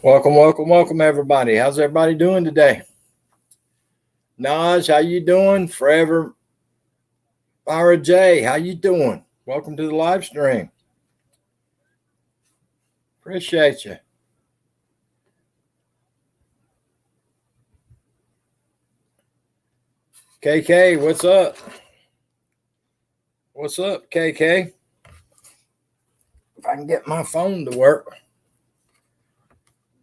Welcome, welcome, welcome, everybody. How's everybody doing today? Naj, how you doing? Forever Ira J, how you doing? Welcome to the live stream. Appreciate you. KK, what's up? What's up, KK? If I can get my phone to work.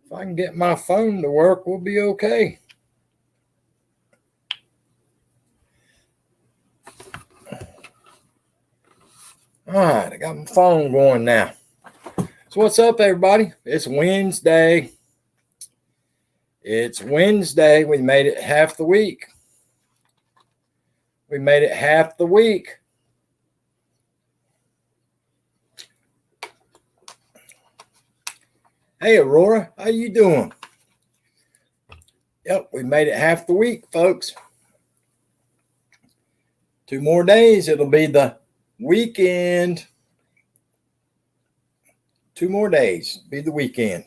If I can get my phone to work, we'll be okay. All right, I got my phone going now. So what's up, everybody? It's Wednesday. It's Wednesday. We made it half the week. We made it half the week. Hey, Aurora, how you doing? Yep, we made it half the week, folks. 2 more days, it'll be the weekend. 2 more days, be the weekend.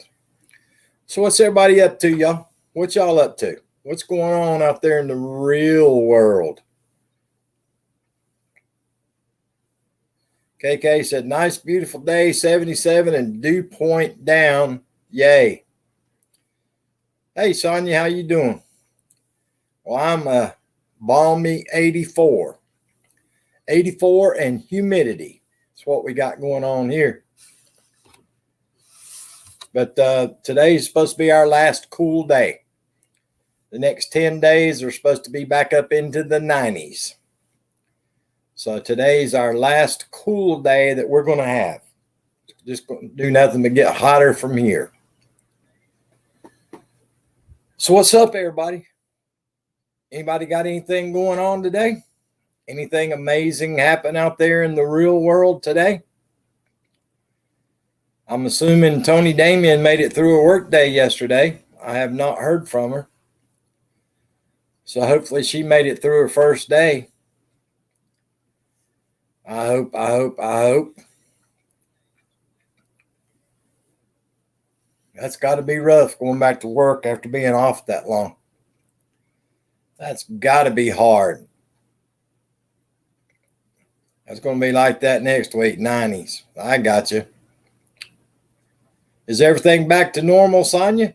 So what's everybody up to, y'all? What y'all up to? What's going on out there in the real world? KK said, nice, beautiful day, 77 and dew point down. Yay. Hey, Sonia, how you doing? Well, I'm a balmy 84. 84 and humidity. That's what we got going on here. But today's supposed to be our last cool day. The next 10 days are supposed to be back up into the 90s. So today's our last cool day that we're going to have. Just going to do nothing but get hotter from here. So what's up, everybody? Anybody got anything going on today? Anything amazing happen out there in the real world today? I'm assuming Tony Damien made it through a work day yesterday. I have not heard from her. So hopefully she made it through her first day. I hope. That's got to be rough going back to work after being off that long. That's got to be hard. That's going to be like that next week, 90s. I got you. Is everything back to normal, Sonia?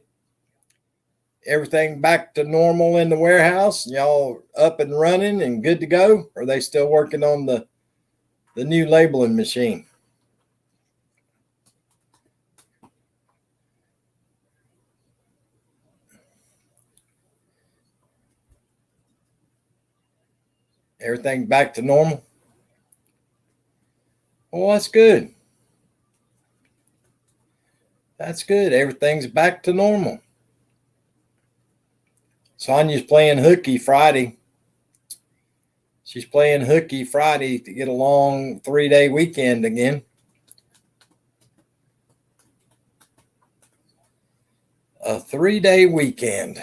Everything back to normal in the warehouse? Y'all up and running and good to go? Or are they still working on the new labeling machine? Everything back to normal? Well, that's good. That's good. Everything's back to normal. Sonia's playing hooky Friday. She's playing hooky Friday to get a long 3-day weekend again. A 3-day weekend.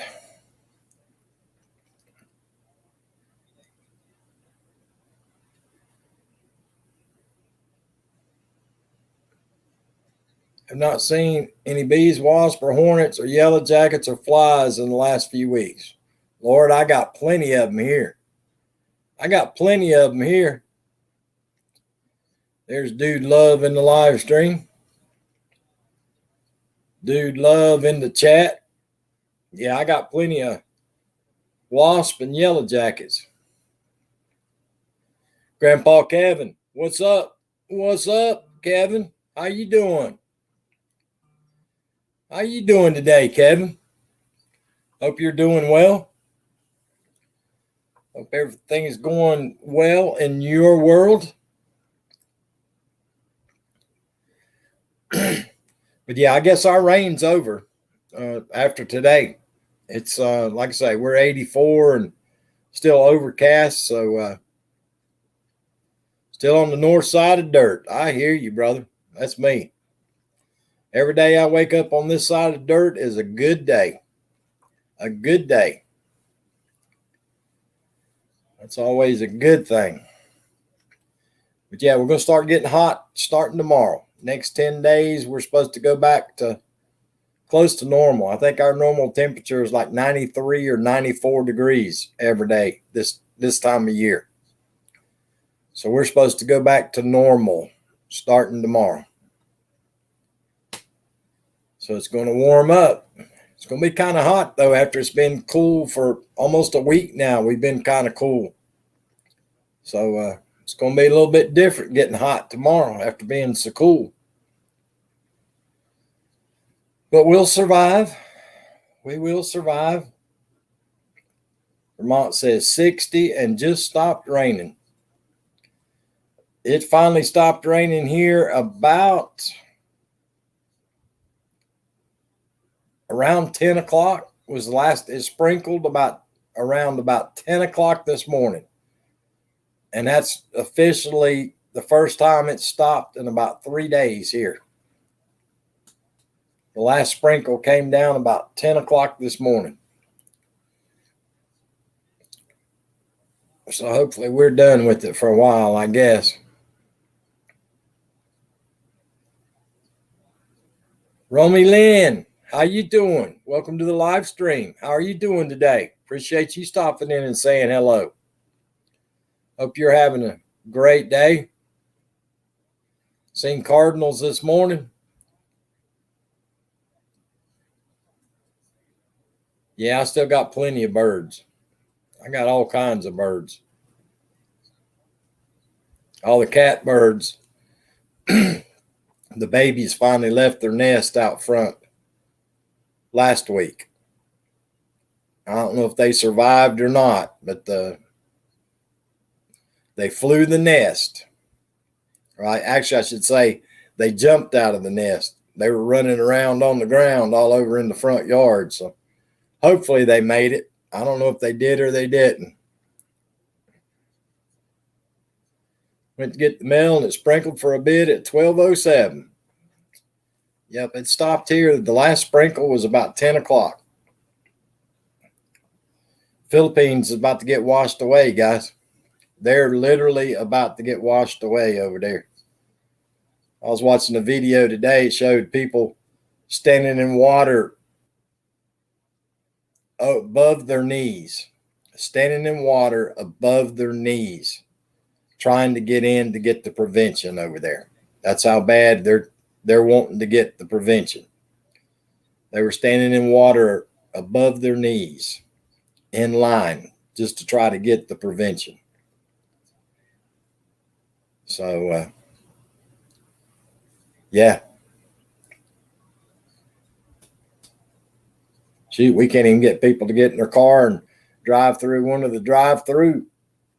I've not seen any bees, wasps, or hornets, or yellow jackets, or flies in the last few weeks. Lord, I got plenty of them here. There's Dude Love in the live stream. Dude Love in the chat. Yeah, I got plenty of wasp and yellow jackets. Grandpa Kevin, what's up? What's up, Kevin? How you doing? How you doing today, Kevin? Hope you're doing well. Hope everything is going well in your world. But yeah, I guess our rain's over after today. It's like I say, we're 84 and still overcast. So still on the north side of dirt. I hear you, brother. That's me. Every day I wake up on this side of dirt is a good day. A good day. That's always a good thing. But yeah, we're going to start getting hot starting tomorrow. Next 10 days, we're supposed to go back to close to normal. I think our normal temperature is like 93 or 94 degrees every day this time of year. So we're supposed to go back to normal starting tomorrow. So it's going to warm up. It's going to be kind of hot, though, after it's been cool for almost a week now. We've been kind of cool. So it's going to be a little bit different getting hot tomorrow after being so cool. But we'll survive. We will survive. Vermont says 60 and just stopped raining. It finally stopped raining here about around 10 o'clock was the last. It sprinkled around about 10 o'clock this morning. And that's officially the first time it stopped in about 3 days here. The last sprinkle came down about 10 o'clock this morning. So hopefully we're done with it for a while, I guess. Romy Lynn, how you doing? Welcome to the live stream. How are you doing today? Appreciate you stopping in and saying hello. Hope you're having a great day. Seen cardinals this morning. Yeah, I still got plenty of birds. I got all kinds of birds. All the catbirds. The babies finally left their nest out front last week. I don't know if they survived or not, but they flew the nest. Right? Actually, I should say they jumped out of the nest. They were running around on the ground all over in the front yard. So hopefully they made it. I don't know if they did or they didn't. Went to get the mail and it sprinkled for a bit at 12:07. Yep, it stopped here. The last sprinkle was about 10 o'clock. Philippines is about to get washed away, guys. They're literally about to get washed away over there. I was watching a video today. It showed people standing in water above their knees, standing in water above their knees, trying to get in to get the prevention over there. That's how bad they're wanting to get the prevention. They were standing in water above their knees in line just to try to get the prevention. So, yeah. Shoot, we can't even get people to get in their car and drive through one of the drive-through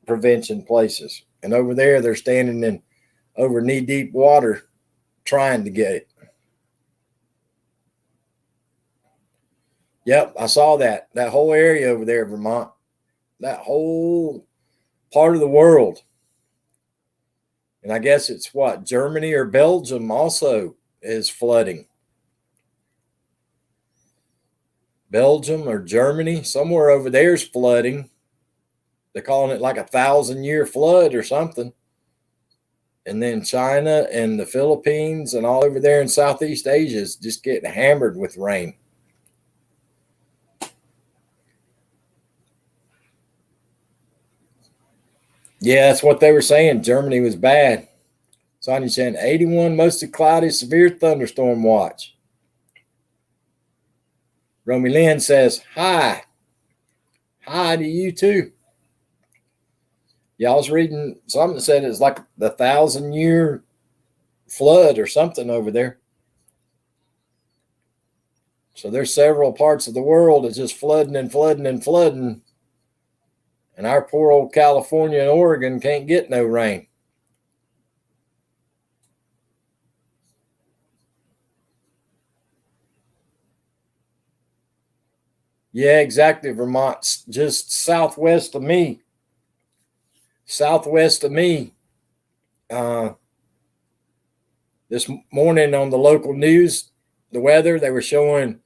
prevention places. And over there, they're standing in over knee-deep water trying to get it. Yep, I saw that. That whole area over there, Vermont. That whole part of the world. And I guess it's what? Germany or Belgium also is flooding. Belgium or Germany, somewhere over there is flooding. They're calling it like 1,000-year flood or something. And then China and the Philippines and all over there in Southeast Asia is just getting hammered with rain. Yeah, that's what they were saying. Germany was bad. Sonia saying 81 mostly cloudy, severe thunderstorm watch. Romy Lynn says, hi. Hi to you too. Yeah, I was reading something that said it's like the 1,000-year flood or something over there. So there's several parts of the world that's just flooding and flooding and flooding. And our poor old California and Oregon can't get no rain. Yeah, exactly. Vermont's just southwest of me. Southwest of me. This morning on the local news, the weather, they were showing a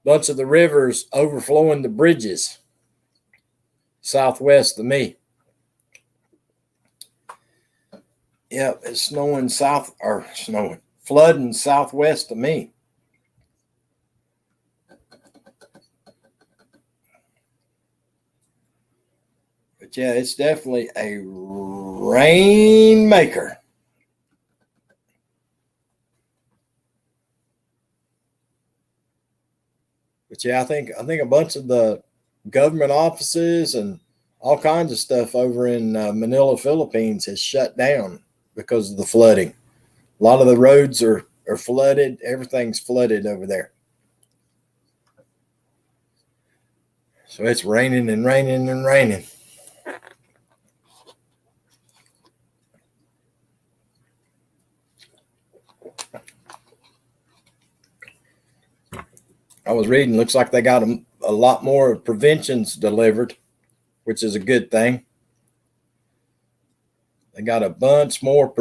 bunch of the rivers overflowing the bridges southwest of me. Yep, it's flooding southwest of me. But yeah, it's definitely a rainmaker. But yeah, I think a bunch of the government offices and all kinds of stuff over in Manila, Philippines has shut down because of the flooding. A lot of the roads are flooded. Everything's flooded over there. So it's raining and raining and raining. I was reading, looks like they got a lot more preventions delivered, which is a good thing. They got a bunch more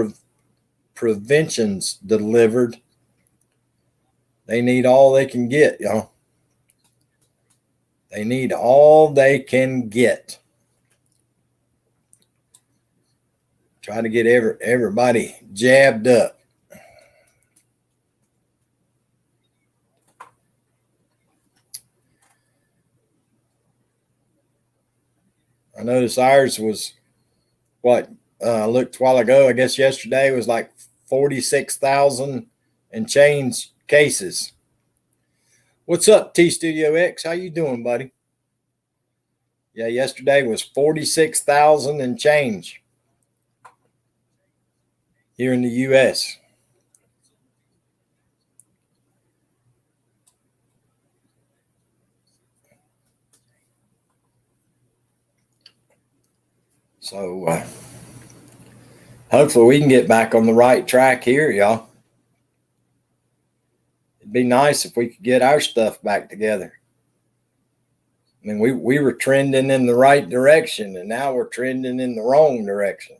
preventions delivered. They need all they can get, y'all. They need all they can get. Try to get everybody jabbed up. I noticed ours was what looked a while ago. I guess yesterday was like 46,000 and change cases. What's up, T Studio X? How you doing, buddy? Yeah, yesterday was 46,000 and change here in the U.S. So hopefully we can get back on the right track here, y'all. It'd be nice if we could get our stuff back together. I mean, we were trending in the right direction, and now we're trending in the wrong direction.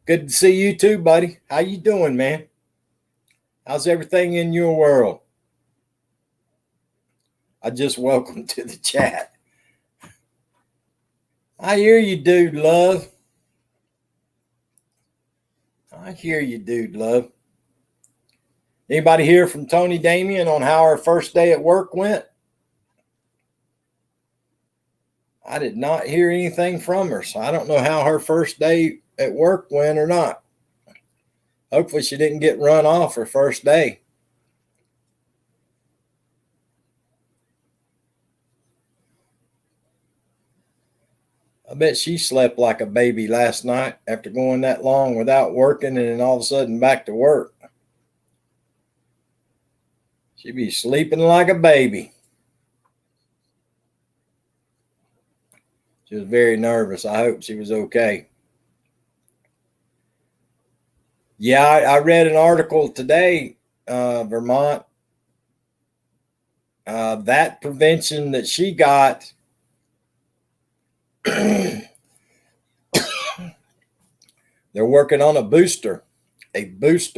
Good to see you too, buddy. How you doing, man? How's everything in your world? I just welcome to the chat. I hear you, dude, love. I hear you, dude, love. Anybody hear from Tony Damien on how our first day at work went? I did not hear anything from her, so I don't know how her first day at work went or not. Hopefully she didn't get run off her first day. I bet she slept like a baby last night after going that long without working and then all of a sudden back to work. She'd be sleeping like a baby. She was very nervous. I hope she was okay. Yeah, I read an article today, Vermont. That prevention that she got, they're working on a booster, because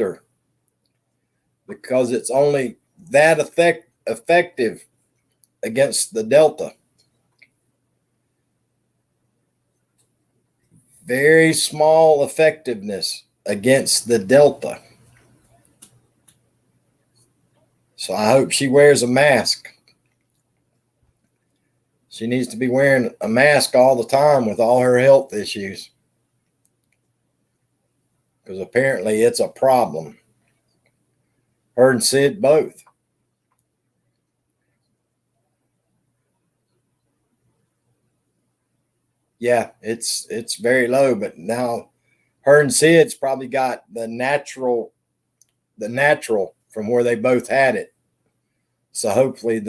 it's only that effective against the Delta. Very small effectiveness against the Delta. So I hope she wears a mask. She needs to be wearing a mask all the time with all her health issues, because apparently it's a problem. Her and Sid both. Yeah, it's very low, but now her and Sid's probably got the natural from where they both had it. So hopefully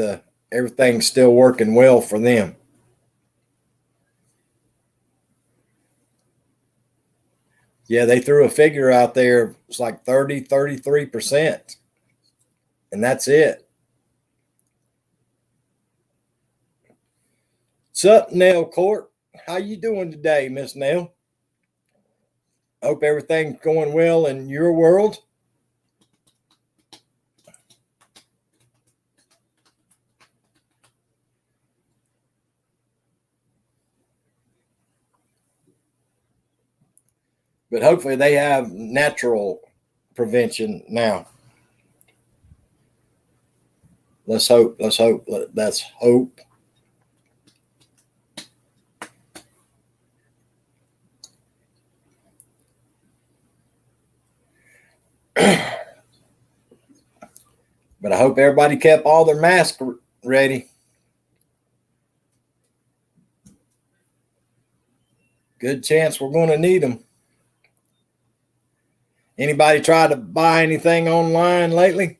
everything's still working well for them. Yeah, they threw a figure out there. It's like 33%. And that's it. What's up, Nell Court? How you doing today, Miss Nell? Hope everything's going well in your world. But hopefully they have natural prevention now. Let's hope. Let's hope. But I hope everybody kept all their masks ready. Good chance we're going to need them. Anybody tried to buy anything online lately?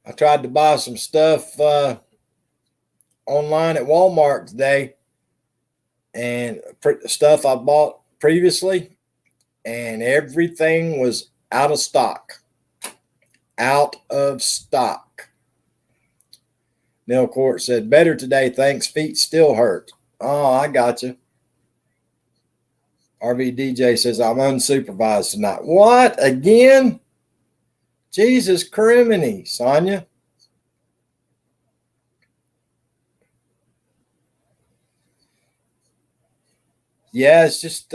I tried to buy some stuff online at Walmart today, and stuff I bought previously, and everything was out of stock. Out of stock. Neil Court said, better today, thanks. Feet still hurt. Oh, I got you. RVDJ says, I'm unsupervised tonight. What? Again? Jesus criminy, Sonia. Yeah, it's just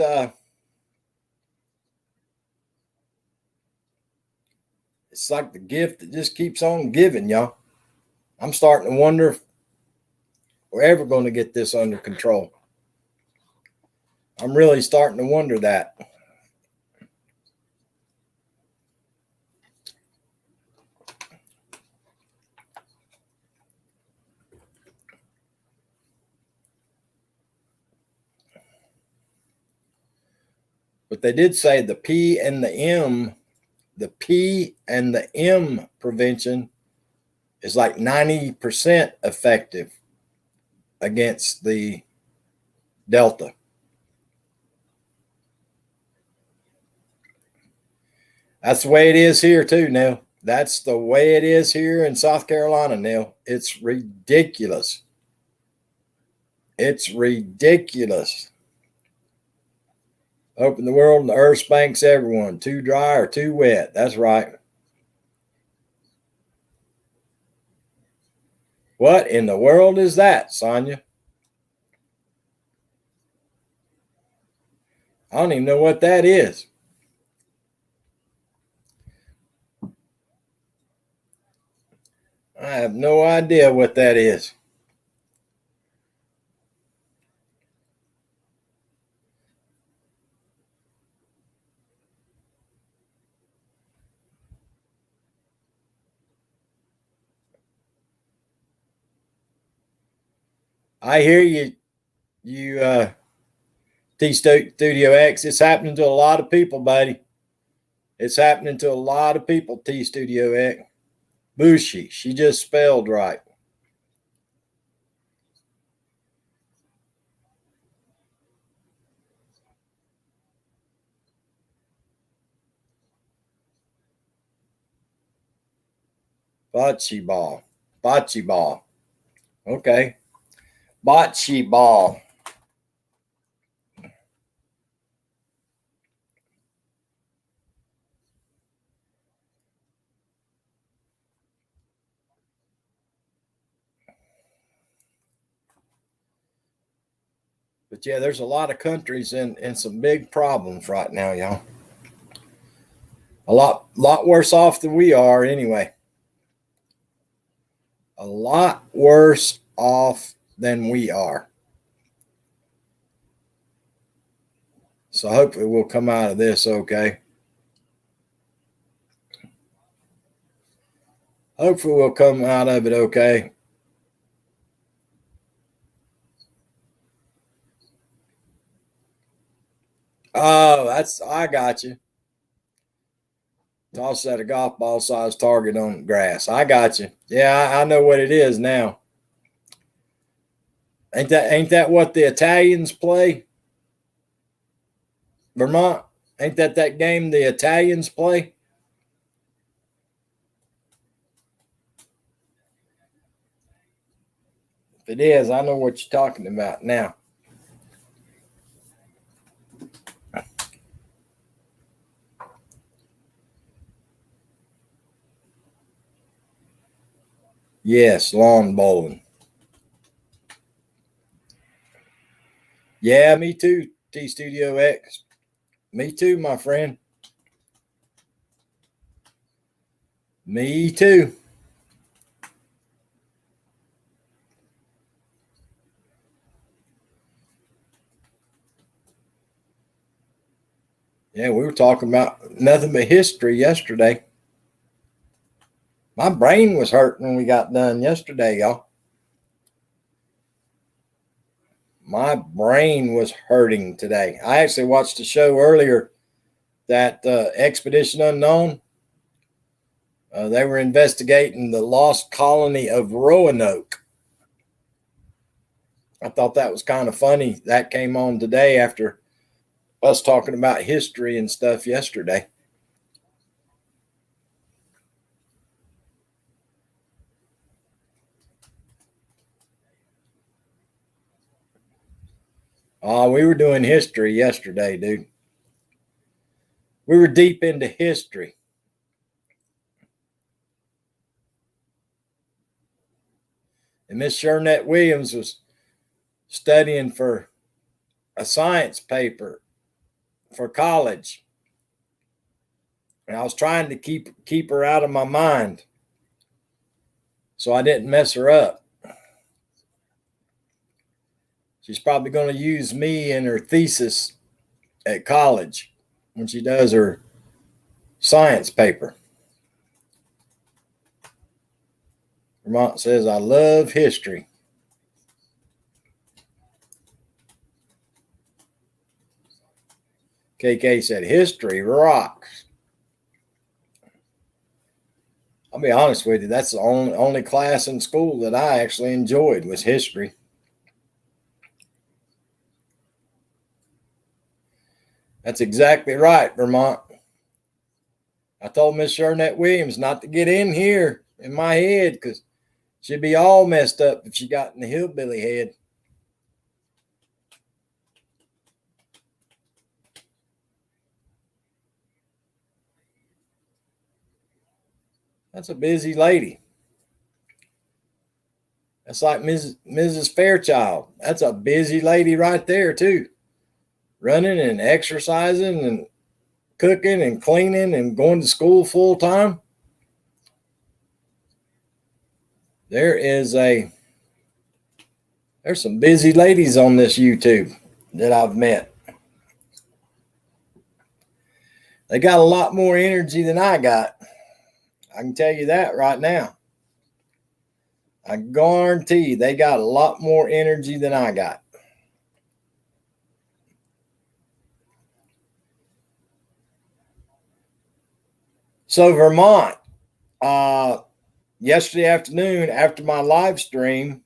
it's like the gift that just keeps on giving, y'all. I'm starting to wonder if we're ever going to get this under control. I'm really starting to wonder that. But they did say the P and the M prevention is like 90% effective against the Delta. That's the way it is here too, Neil. That's the way it is here in South Carolina, Neil. It's ridiculous. It's ridiculous. Open the world and the earth spanks everyone. Too dry or too wet. That's right. What in the world is that, Sonia? I don't even know what that is. I have no idea what that is. I hear you, T Studio X. It's happening to a lot of people, buddy. It's happening to a lot of people, T Studio X. Bushi. She just spelled right. Bocce ball. Bocce ball. Okay. Bocce ball. But yeah, there's a lot of countries in some big problems right now, y'all. A lot worse off than we are anyway. A lot worse off than we are. So hopefully we'll come out of this okay. Hopefully we'll come out of it okay. Oh, I got you. Toss at a golf ball size target on grass. I got you. Yeah, I know what it is now. Ain't that what the Italians play? Vermont? Ain't that game the Italians play? If it is, I know what you're talking about now. Yes, lawn bowling. Yeah, me too, T Studio X. Me too, my friend. Me too. Yeah, we were talking about nothing but history yesterday. My brain was hurting when we got done yesterday, y'all. My brain was hurting today. I actually watched a show earlier that Expedition Unknown. They were investigating the lost colony of Roanoke. I thought that was kind of funny. That came on today after us talking about history and stuff yesterday. We were doing history yesterday, dude. We were deep into history. And Miss Shernette Williams was studying for a science paper for college. And I was trying to keep her out of my mind so I didn't mess her up. She's probably going to use me in her thesis at college when she does her science paper. Vermont says, I love history. KK said, history rocks. I'll be honest with you, that's the only class in school that I actually enjoyed was history. That's exactly right, Vermont. I told Miss Shernette Williams not to get in here in my head because she'd be all messed up if she got in the hillbilly head. That's a busy lady. That's like Mrs. Fairchild. That's a busy lady right there, too. Running and exercising and cooking and cleaning and going to school full time. There's some busy ladies on this YouTube that I've met. They got a lot more energy than I got. I can tell you that right now. I guarantee you they got a lot more energy than I got. So Vermont, yesterday afternoon after my live stream,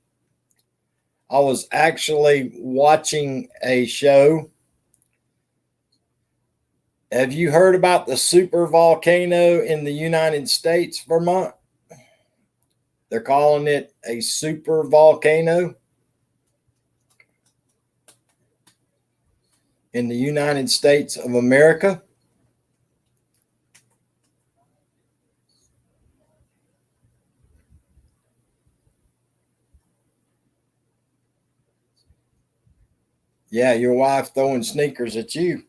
I was actually watching a show. Have you heard about the super volcano in the United States, Vermont? They're calling it a super volcano in the United States of America. Yeah, your wife throwing sneakers at you.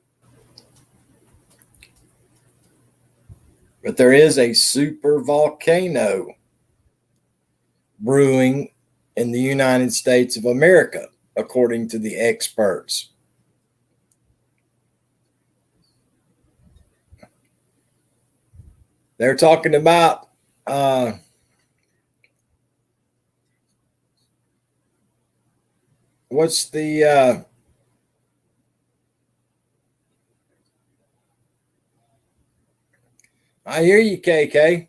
But there is a super volcano brewing in the United States of America, according to the experts. They're talking about what's the I hear you, KK.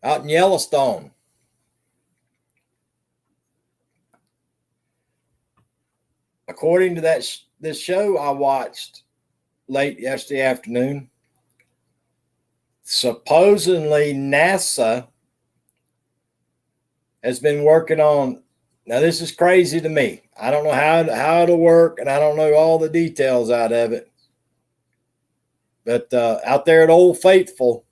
Out in Yellowstone. According to this show I watched late yesterday afternoon, supposedly NASA has been working on. Now this is crazy to me. I don't know how it'll work, and I don't know all the details out of it. But out there at Old Faithful,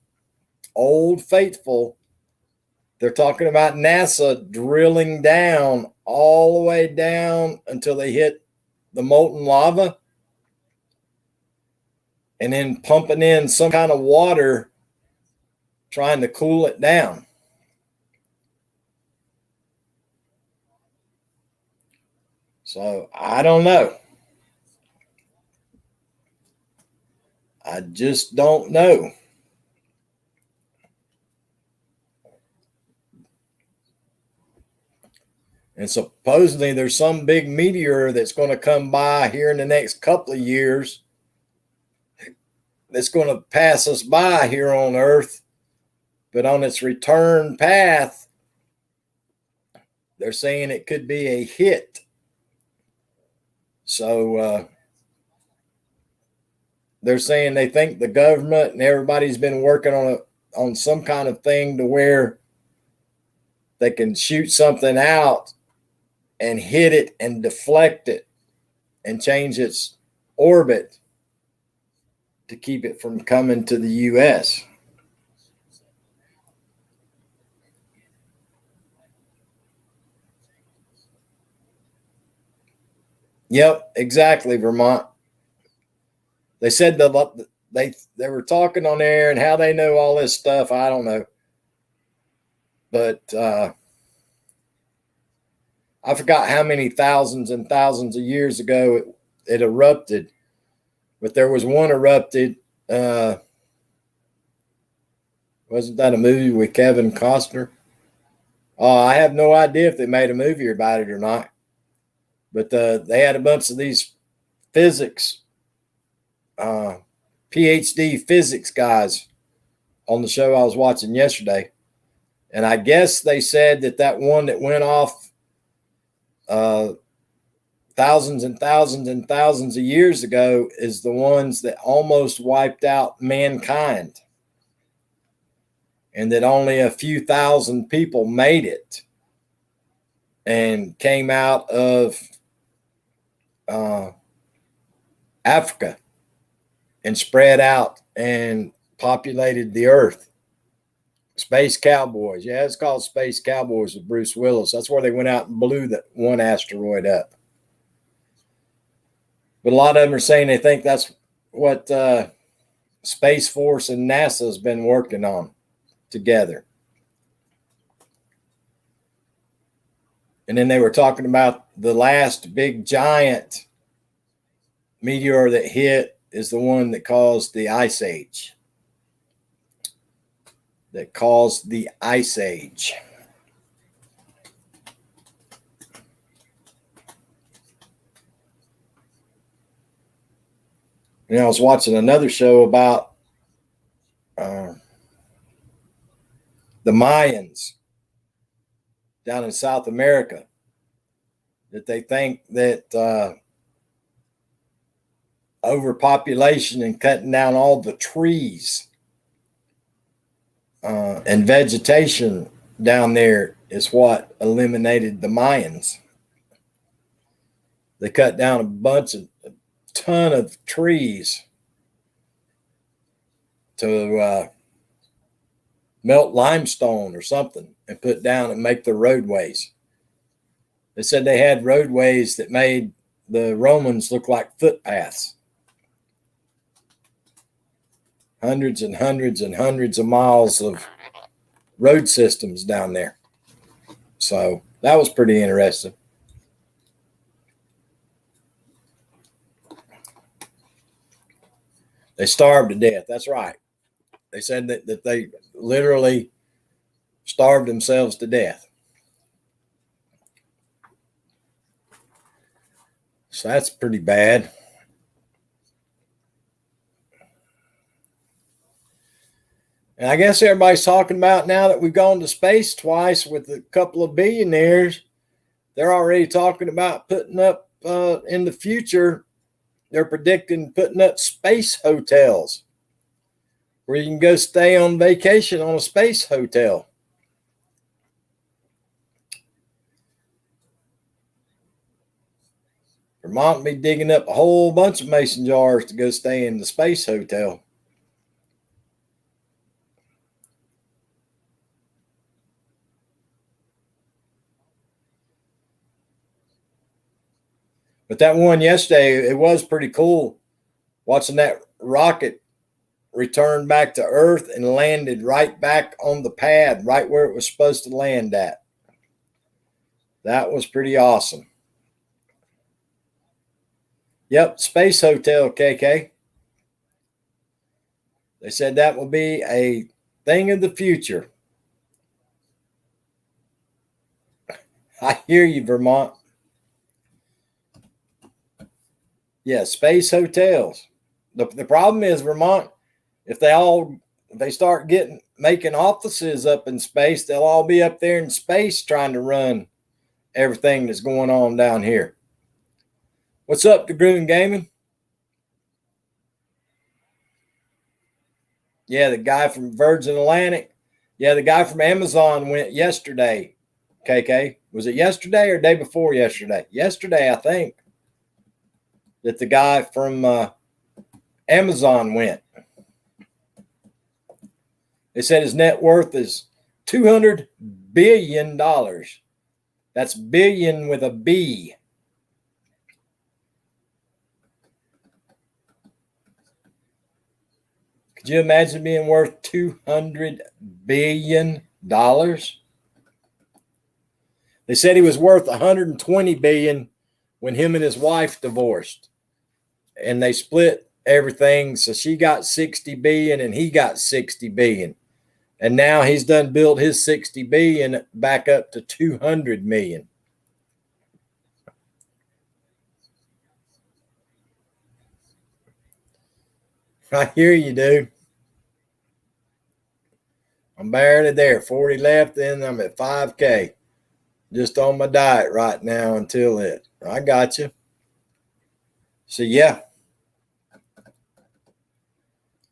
they're talking about NASA drilling down all the way down until they hit the molten lava and then pumping in some kind of water trying to cool it down. So I don't know. I just don't know. And supposedly there's some big meteor that's going to come by here in the next couple of years that's going to pass us by here on Earth. But on its return path, they're saying it could be a hit. So they're saying they think the government and everybody's been working on some kind of thing to where they can shoot something out and hit it and deflect it and change its orbit to keep it from coming to the U.S. Yep, exactly, Vermont. They said they were talking on there and how they know all this stuff. I don't know, but I forgot how many thousands and thousands of years ago it erupted. But there was one erupted. Wasn't that a movie with Kevin Costner? I have no idea if they made a movie about it or not. But they had a bunch of these physics, PhD physics guys on the show I was watching yesterday. And I guess they said that one that went off thousands and thousands and thousands of years ago is the ones that almost wiped out mankind. And that only a few thousand people made it and came out of Africa and spread out and populated the earth. Space Cowboys. Yeah, it's called Space Cowboys with Bruce Willis. That's where they went out and blew that one asteroid up. But a lot of them are saying they think that's what Space Force and NASA has been working on together. And then they were talking about the last big giant meteor that hit is the one that caused the Ice Age. That caused the Ice Age. I was watching another show about the Mayans down in South America, that they think that overpopulation and cutting down all the trees and vegetation down there is what eliminated the Mayans. They cut down a ton of trees to melt limestone or something and put down and make the roadways. They said they had roadways that made the Romans look like footpaths. Hundreds and hundreds and hundreds of miles of road systems down there. So that was pretty interesting. They starved to death. That's right. They said that they literally starved themselves to death. So that's pretty bad. And I guess everybody's talking about, now that we've gone to space twice with a couple of billionaires, they're already talking about putting up in the future, they're predicting putting up space hotels where you can go stay on vacation on a space hotel. Vermont be digging up a whole bunch of mason jars to go stay in the space hotel. But that one yesterday, it was pretty cool watching that rocket return back to Earth and landed right back on the pad, right where it was supposed to land at. That was pretty awesome. Yep, Space Hotel, KK. They said that will be a thing of the future. I hear you, Vermont. Yeah, space hotels. The problem is, Vermont, if they start making offices up in space, they'll all be up there in space trying to run everything that's going on down here. What's up, DeGroon Gaming? Yeah, the guy from Virgin Atlantic. Yeah, the guy from Amazon went yesterday. KK, was it yesterday or day before yesterday? Yesterday, I think, that the guy from Amazon went. They said his net worth is $200 billion. That's billion with a B. Could you imagine being worth $200 billion? They said he was worth $120 billion when him and his wife divorced. And they split everything. So she got $60 billion and he got $60 billion. And now he's done built his $60 billion back up to $200 million. I hear you, dude. I'm barely there. 40 left, then I'm at 5K. Just on my diet right now until it. I got you. So, yeah.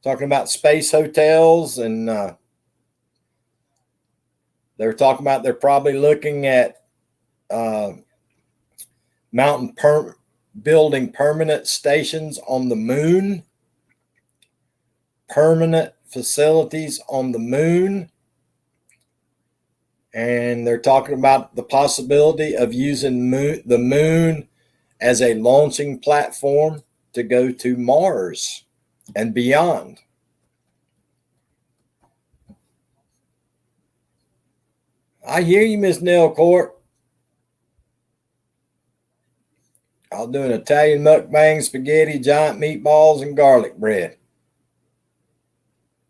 Talking about space hotels, and they were talking about they're probably looking at building permanent stations on the moon, permanent facilities on the moon. And they're talking about the possibility of using the moon as a launching platform to go to Mars and beyond. I hear you, Miss Nelcourt. I'll do an Italian mukbang, spaghetti, giant meatballs, and garlic bread.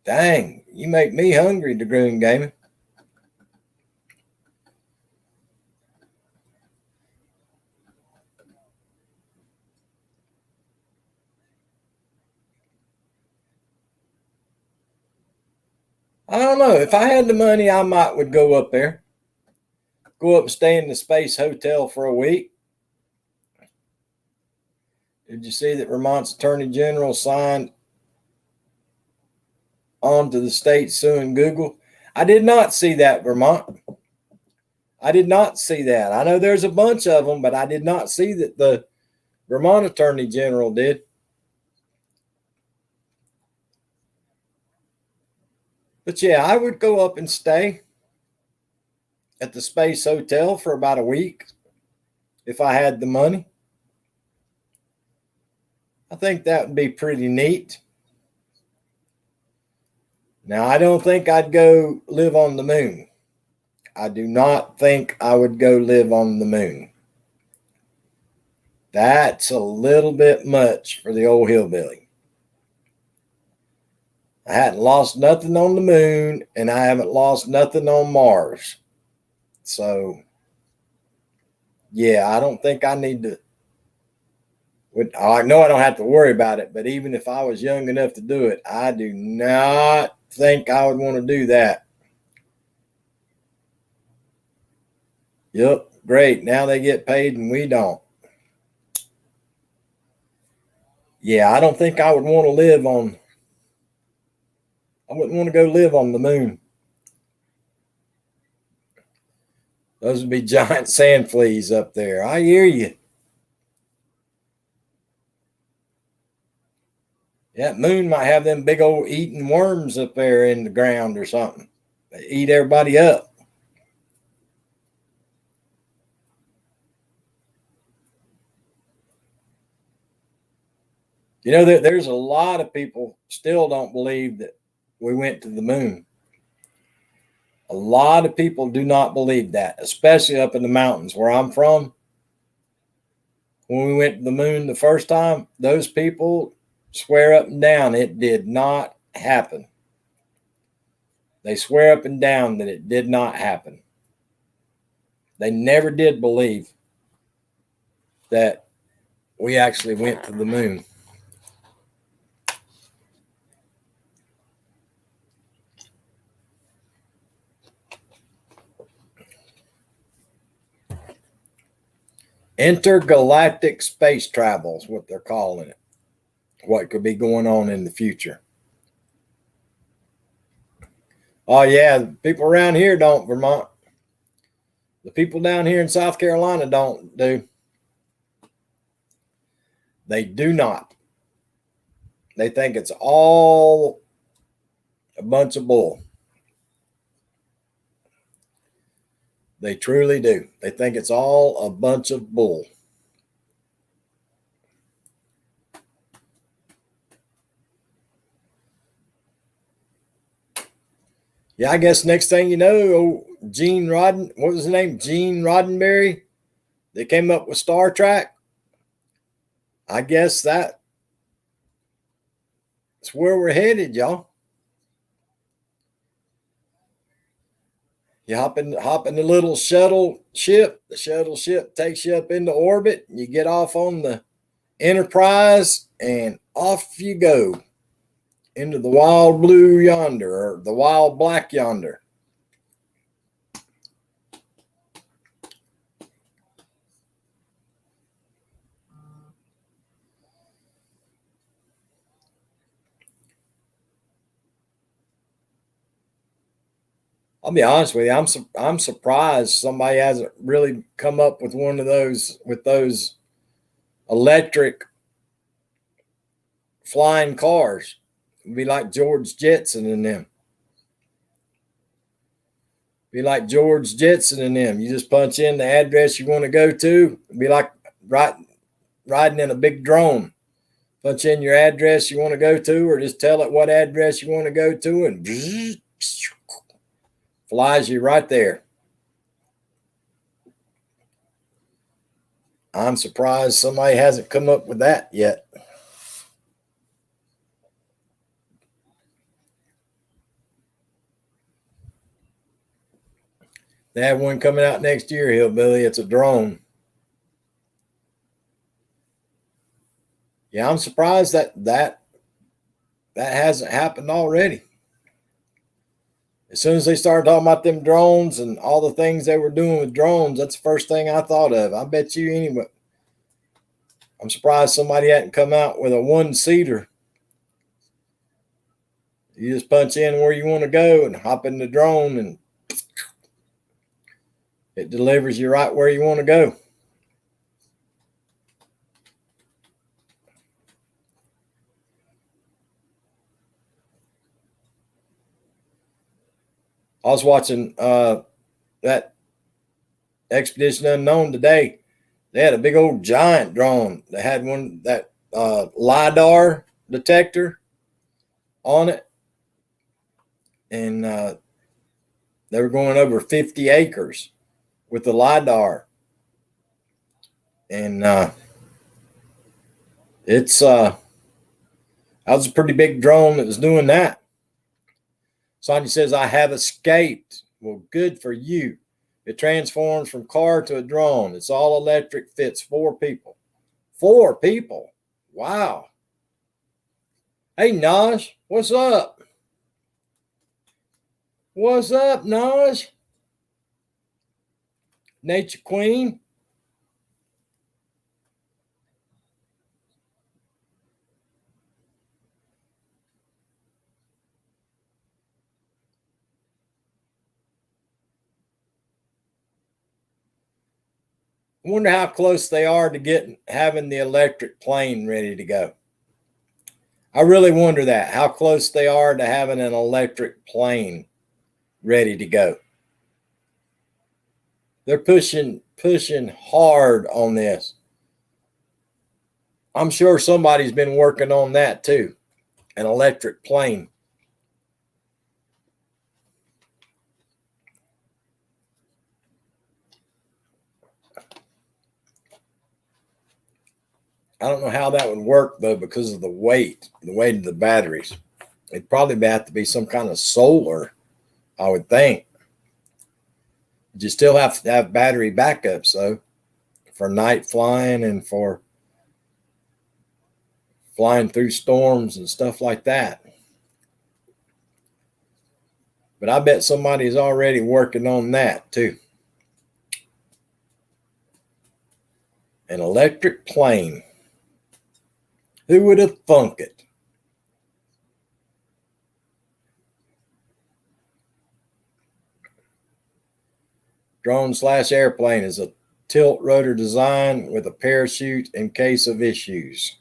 Dang, you make me hungry, DeGroon Gaming. I don't know. If I had the money, I would go up there. Go up and stay in the Space Hotel for a week. Did you see that Vermont's Attorney General signed on to the state suing Google? I did not see that, Vermont. I did not see that. I know there's a bunch of them, but I did not see that the Vermont Attorney General did. But yeah, I would go up and stay at the Space Hotel for about a week if I had the money. I think that would be pretty neat. Now, I don't think I'd go live on the moon. I do not think I would go live on the moon. That's a little bit much for the old hillbilly. I hadn't lost nothing on the moon, and I haven't lost nothing on Mars. So, yeah, I don't think I need to. I know I don't have to worry about it, but even if I was young enough to do it, I do not think I would want to do that. Yep, great. Now they get paid and we don't. Yeah, I don't think I would want to live on. I wouldn't want to go live on the moon. Those would be giant sand fleas up there. I hear you. That moon might have them big old eating worms up there in the ground or something. They eat everybody up. You know, there's a lot of people still don't believe that we went to the moon. A lot of people do not believe that, especially up in the mountains where I'm from. when we went to the moon the first time, those people swear up and down it did not happen. They swear up and down that it did not happen. They never did believe that we actually went to the moon. Intergalactic space travel is what they're calling it. What could be going on in the future. Oh, yeah, the people around here don't, Vermont. The people down here in South Carolina don't do. They do not. They think it's all a bunch of bull. They truly do. They think it's all a bunch of bull. Yeah, I guess next thing you know, Gene Rodden, what was his name? Gene Roddenberry. They came up with Star Trek. I guess that's where we're headed, y'all. You hop in the little shuttle ship. The shuttle ship takes you up into orbit. You get off on the Enterprise, and off you go into the wild blue yonder, or the wild black yonder. I'll be honest with you. I'm surprised somebody hasn't really come up with one of those with those electric flying cars. It'd be like George Jetson and them. Be like George Jetson and them. You just punch in the address you want to go to. It'd be like riding in a big drone. Punch in your address you want to go to, or just tell it what address you want to go to, and flies you right there. I'm surprised somebody hasn't come up with that yet. They have one coming out next year, Hillbilly. It's a drone. Yeah, I'm surprised that hasn't happened already. As soon as they started talking about them drones and all the things they were doing with drones, that's the first thing I thought of. I bet you anyway. I'm surprised somebody hadn't come out with a one-seater. You just punch in where you want to go and hop in the drone, and it delivers you right where you want to go. I was watching that Expedition Unknown today. They had a big old giant drone. They had one that LiDAR detector on it, and they were going over 50 acres with the LiDAR, and it's that was a pretty big drone that was doing that. Sonia says, I have escaped. Well, good for you. It transforms from car to a drone. It's all electric, fits 4 people. 4 people. Wow. Hey, Naj, what's up? What's up, Naj? Nature Queen. I wonder how close they are to having the electric plane ready to go. I really wonder that, how close they are to having an electric plane ready to go. They're pushing hard on this. I'm sure somebody's been working on that too, an electric plane. I don't know how that would work though, because of the weight of the batteries. It'd probably have to be some kind of solar, I would think. You still have to have battery backups though, for night flying and for flying through storms and stuff like that. But I bet somebody's already working on that too. An electric plane. Who would have thunk it? Drone/airplane is a tilt rotor design with a parachute in case of issues.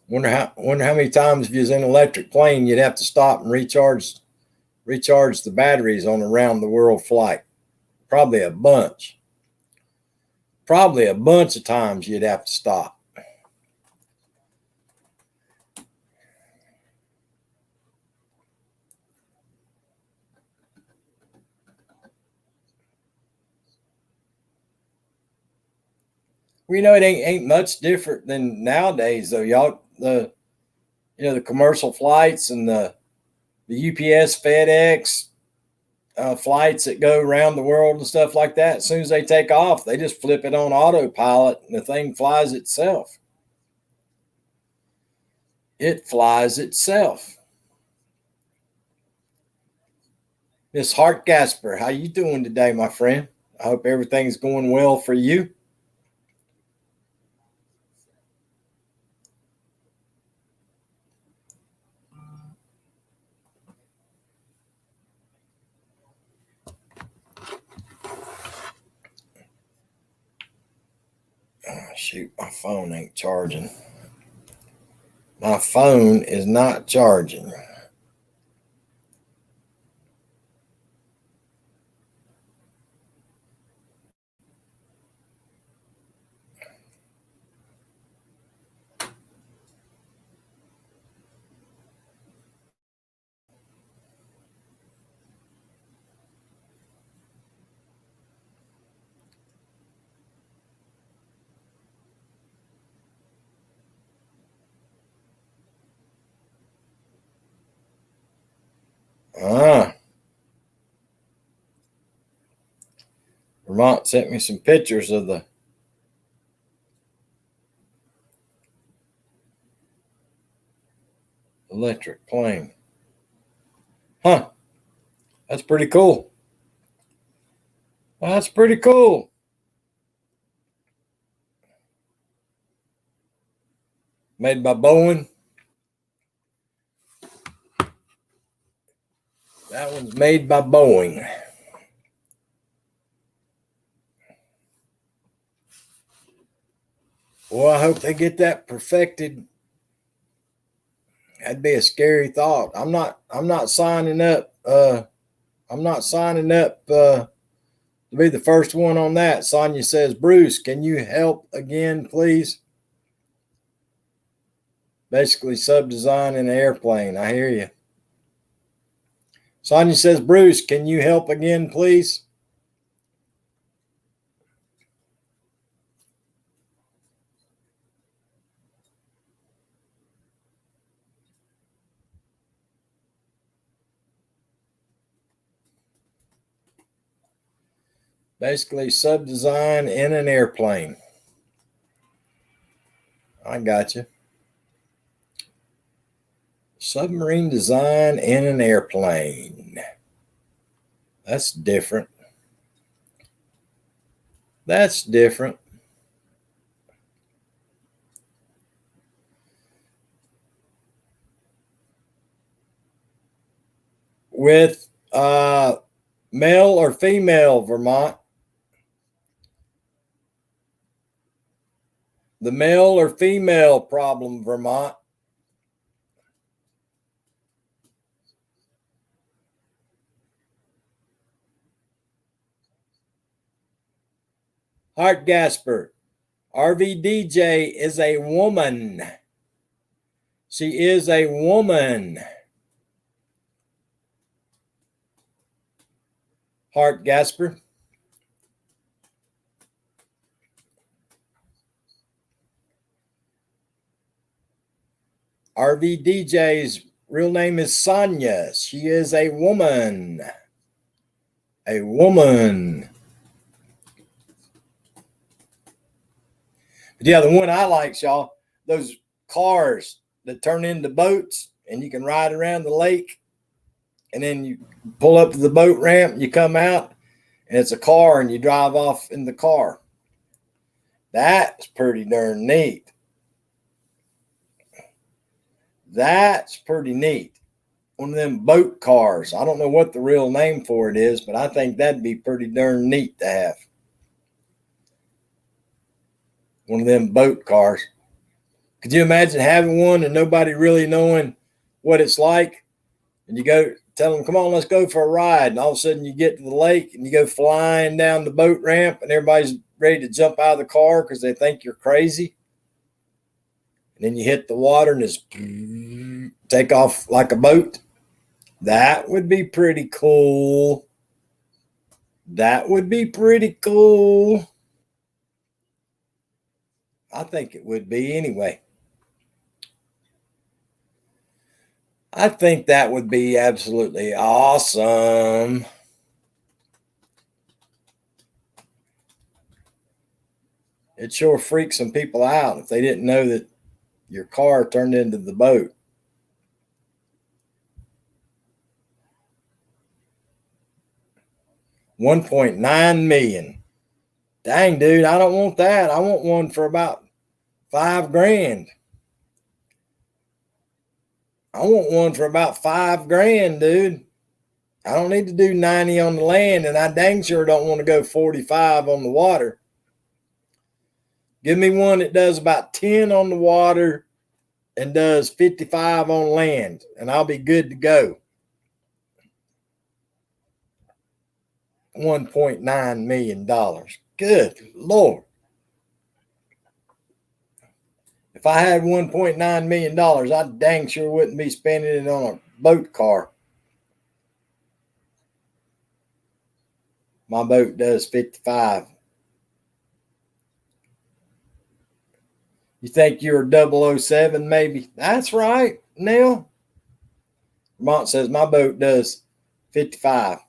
Wonder how many times if you was in an electric plane, you'd have to stop and recharge the batteries on a round the world flight. Probably a bunch. Probably a bunch of times you'd have to stop. We know it ain't much different than nowadays though, y'all. The commercial flights and the UPS, FedEx flights that go around the world and stuff like that. As soon as they take off, they just flip it on autopilot and the thing flies itself. It flies itself. Miss Hart Gasper, how you doing today, my friend? I hope everything's going well for you. Oh, shoot, my phone ain't charging. My phone is not charging. Vermont sent me some pictures of the electric plane. Huh. That's pretty cool. That's pretty cool. Made by Boeing. That one's made by Boeing. Well, I hope they get that perfected. That'd be a scary thought. I'm not signing up. I'm not signing up to be the first one on that. Sonia says, Bruce, can you help again, please? Basically, sub-design in an airplane. I hear you. Sonia says, Bruce, can you help again, please? Basically, sub-design in an airplane. I got you. Submarine design in an airplane. That's different. That's different. With male or female, Vermont? The male or female problem, Vermont? Hart Gasper. RVDJ is a woman. She is a woman. Hart Gasper. RVDJ's real name is Sonia. She is a woman. A woman. But yeah, the one I like, y'all, those cars that turn into boats and you can ride around the lake, and then you pull up to the boat ramp and you come out and it's a car and you drive off in the car. That's pretty darn neat. That's pretty neat. One of them boat cars. I don't know what the real name for it is, but I think that'd be pretty darn neat to have. One of them boat cars. Could you imagine having one and nobody really knowing what it's like? And you go tell them, come on, let's go for a ride. And all of a sudden you get to the lake and you go flying down the boat ramp and everybody's ready to jump out of the car because they think you're crazy. And then you hit the water and just take off like a boat. That would be pretty cool. That would be pretty cool. I think it would be anyway. I think that would be absolutely awesome. It sure freaks some people out if they didn't know that your car turned into the boat. $1.9 million. Dang, dude, I don't want that. I want one for about $5,000. I want one for about $5,000, dude. I don't need to do 90 on the land, and I dang sure don't want to go 45 on the water. Give me one that does about 10 on the water and does 55 on land, and I'll be good to go. $1.9 million. Good Lord. If I had $1.9 million, I dang sure wouldn't be spending it on a boat car. My boat does 55. You think you're 007 maybe? That's right, Neil. Vermont says my boat does 55.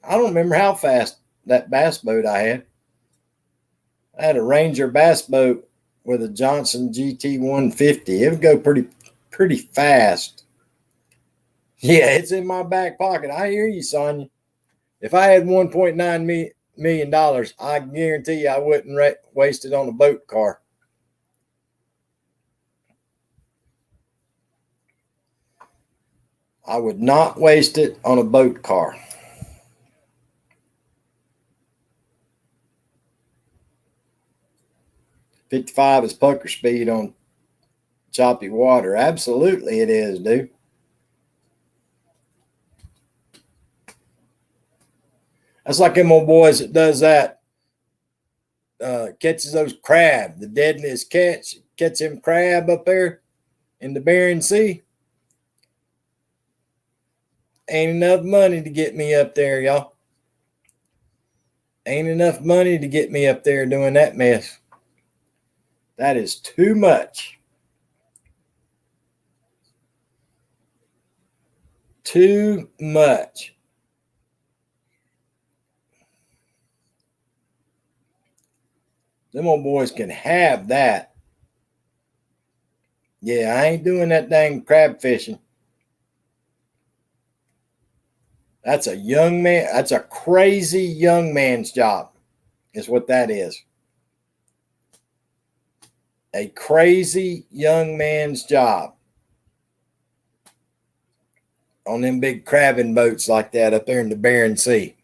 I don't remember how fast that bass boat I had. I had a Ranger bass boat with a Johnson GT 150. It would go pretty fast. Yeah, it's in my back pocket. I hear you, Sonia. If I had $1.9 million, I guarantee you I wouldn't waste it on a boat car. I would not waste it on a boat car. $55 is pucker speed on choppy water. Absolutely it is, dude. That's like them old boys that does that. Catches those crab, the deadliest catch. Catch them crab up there in the Bering Sea. Ain't enough money to get me up there, y'all. Ain't enough money to get me up there doing that mess. That is too much. Too much. Them old boys can have that. Yeah, I ain't doing that dang crab fishing. That's a young man. That's a crazy young man's job, is what that is. A crazy young man's job on them big crabbing boats like that up there in the Bering Sea.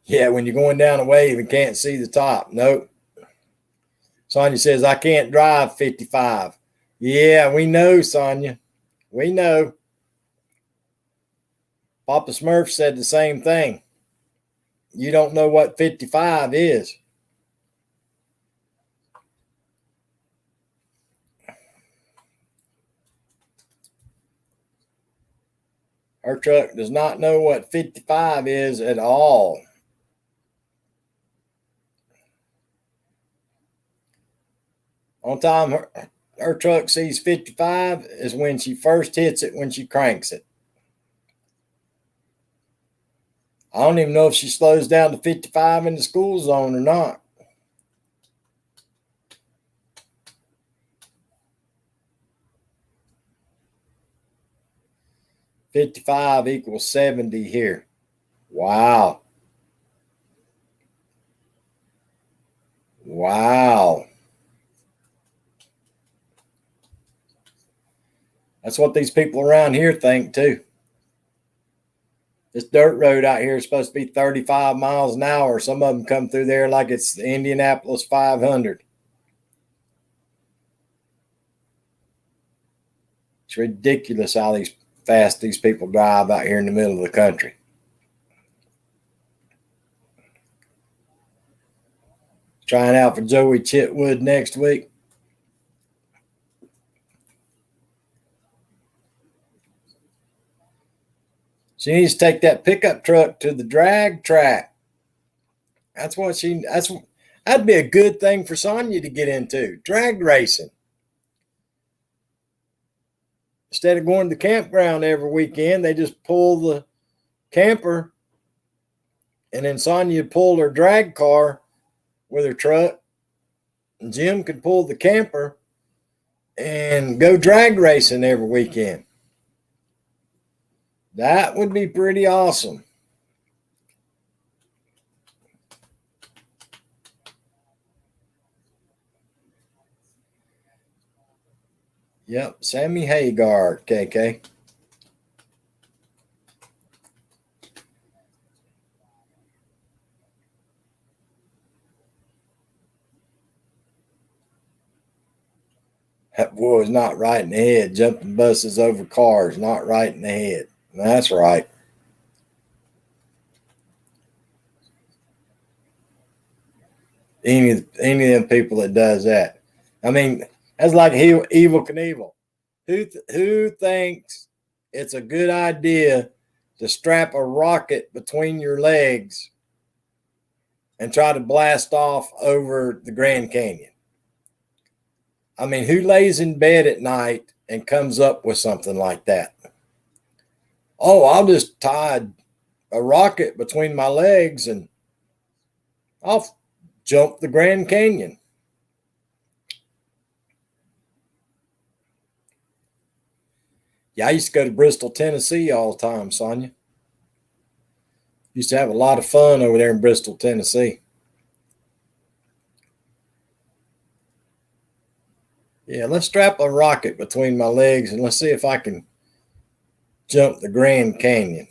Yeah, when you're going down a wave and can't see the top. Nope. Sonia says, I can't drive 55. Yeah, we know, Sonia. We know. Papa Smurf said the same thing. You don't know what 55 is. Her truck does not know what 55 is at all. On time her truck sees 55 is when she first hits it, when she cranks it. I don't even know if she slows down to 55 in the school zone or not. $55 equals 70 here. Wow. Wow. That's what these people around here think too. This dirt road out here is supposed to be 35 miles an hour. Some of them come through there like it's the Indianapolis 500. It's ridiculous how fast these people drive out here in the middle of the country. Trying out for Joey Chitwood next week. She needs to take that pickup truck to the drag track. That'd be a good thing for Sonya to get into, drag racing. Instead of going to the campground every weekend, they just pull the camper, and then Sonya pulled her drag car with her truck, and Jim could pull the camper and go drag racing every weekend. That would be pretty awesome. Yep, Sammy Hagar, KK. That boy is not right in the head. Jumping buses over cars, not right in the head. That's right. Any of them people that does that. I mean, that's like Evel Knievel. Who thinks it's a good idea to strap a rocket between your legs and try to blast off over the Grand Canyon? I mean, who lays in bed at night and comes up with something like that? Oh, I'll just tie a rocket between my legs and I'll jump the Grand Canyon. Yeah, I used to go to Bristol, Tennessee all the time, Sonya. Used to have a lot of fun over there in Bristol, Tennessee. Yeah, let's strap a rocket between my legs and let's see if I can jump the Grand Canyon.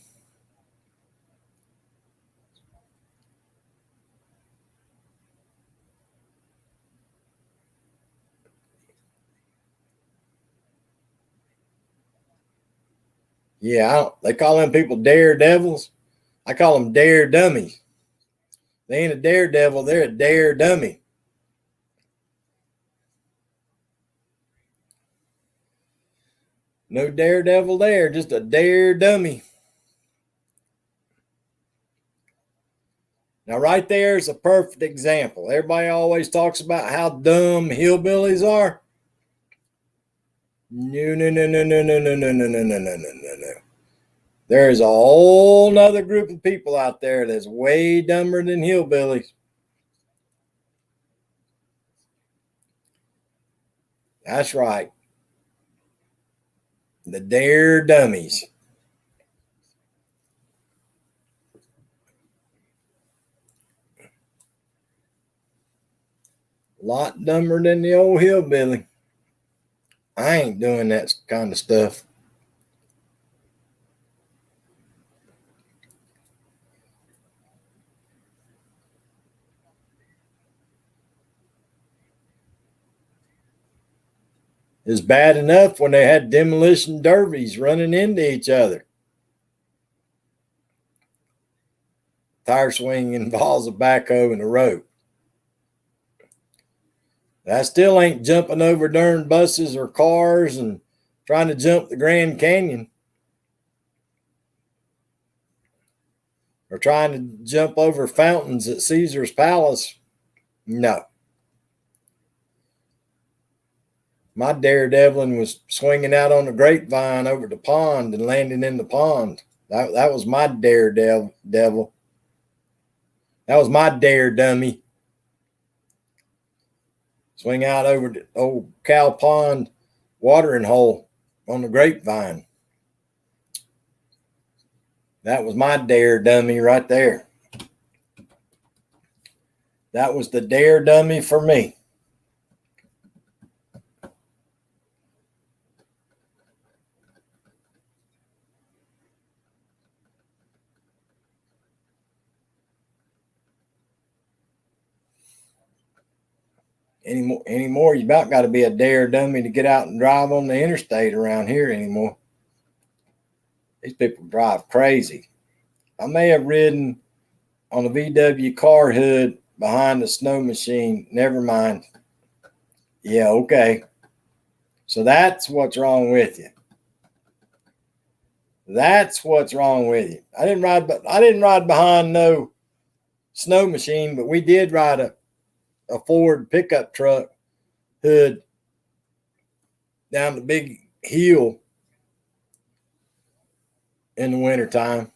Yeah, they call them people daredevils. I call them dare dummies. They ain't a daredevil, they're a dare dummy. No daredevil there, just a dare dummy. Now, right there is a perfect example. Everybody always talks about how dumb hillbillies are. No. There is a whole nother group of people out there that's way dumber than hillbillies. That's right. The dare dummies. A lot dumber than the old hillbilly. I ain't doing that kind of stuff. It's bad enough when they had demolition derbies running into each other. Tire swing involves a backhoe and a rope. That still ain't jumping over darn buses or cars and trying to jump the Grand Canyon. or trying to jump over fountains at Caesar's Palace. No. My daredeviling was swinging out on the grapevine over the pond and landing in the pond. That was my daredevil. That was my dare dummy. Swing out over the old cow pond watering hole on the grapevine. That was my dare dummy right there. That was the dare dummy for me. Anymore, you about got to be a dare dummy to get out and drive on the interstate around here anymore. These people drive crazy. I may have ridden on a VW car hood behind the snow machine. Never mind. Yeah, okay. So that's what's wrong with you. That's what's wrong with you. I didn't ride behind no snow machine, but we did ride a Ford pickup truck hood down the big hill in the wintertime.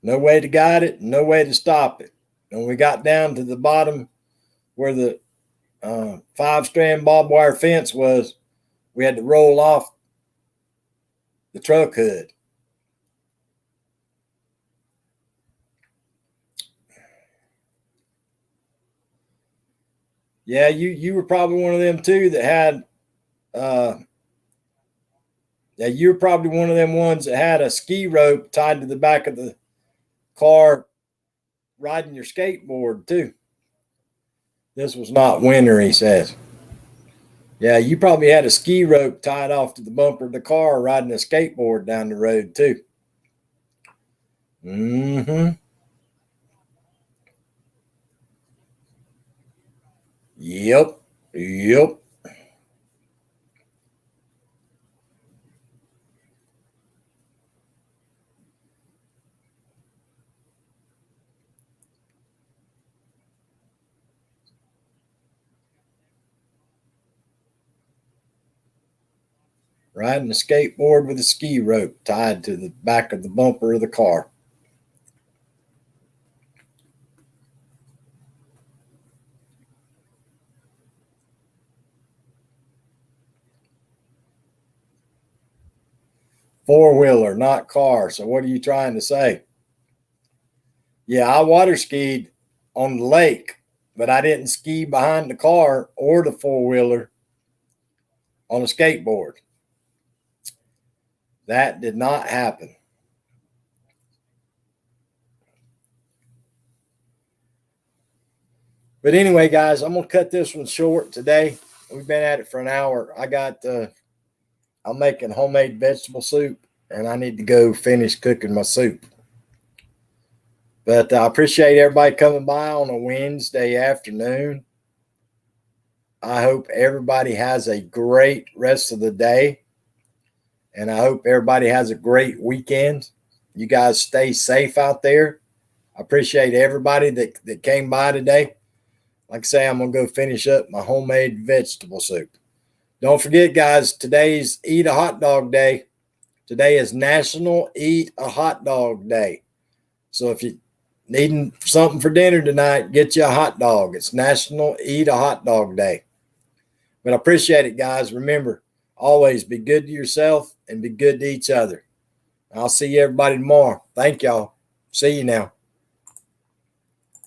No way to guide it, no way to stop it. And we got down to the bottom where the 5-strand barbed wire fence was, we had to roll off the truck hood. Yeah, you were probably one of them too that had you were probably one of them ones that had a ski rope tied to the back of the car riding your skateboard too. This was not winter, he says. Yeah, you probably had a ski rope tied off to the bumper of the car riding a skateboard down the road too. Mm-hmm. Yep. Riding a skateboard with a ski rope tied to the back of the bumper of the car. Four-wheeler, not car. So what are you trying to say? Yeah, I water skied on the lake, but I didn't ski behind the car or the four-wheeler on a skateboard. That did not happen. But anyway, guys, I'm going to cut this one short today. We've been at it for an hour. I'm making homemade vegetable soup, and I need to go finish cooking my soup. But I appreciate everybody coming by on a Wednesday afternoon. I hope everybody has a great rest of the day. And I hope everybody has a great weekend. You guys stay safe out there. I appreciate everybody that came by today. Like I say, I'm going to go finish up my homemade vegetable soup. Don't forget, guys, today's Eat a Hot Dog Day. Today is National Eat a Hot Dog Day. So if you're needing something for dinner tonight, get you a hot dog. It's National Eat a Hot Dog Day. But I appreciate it, guys. Remember, always be good to yourself and be good to each other. I'll see you everybody tomorrow. Thank y'all. See you now.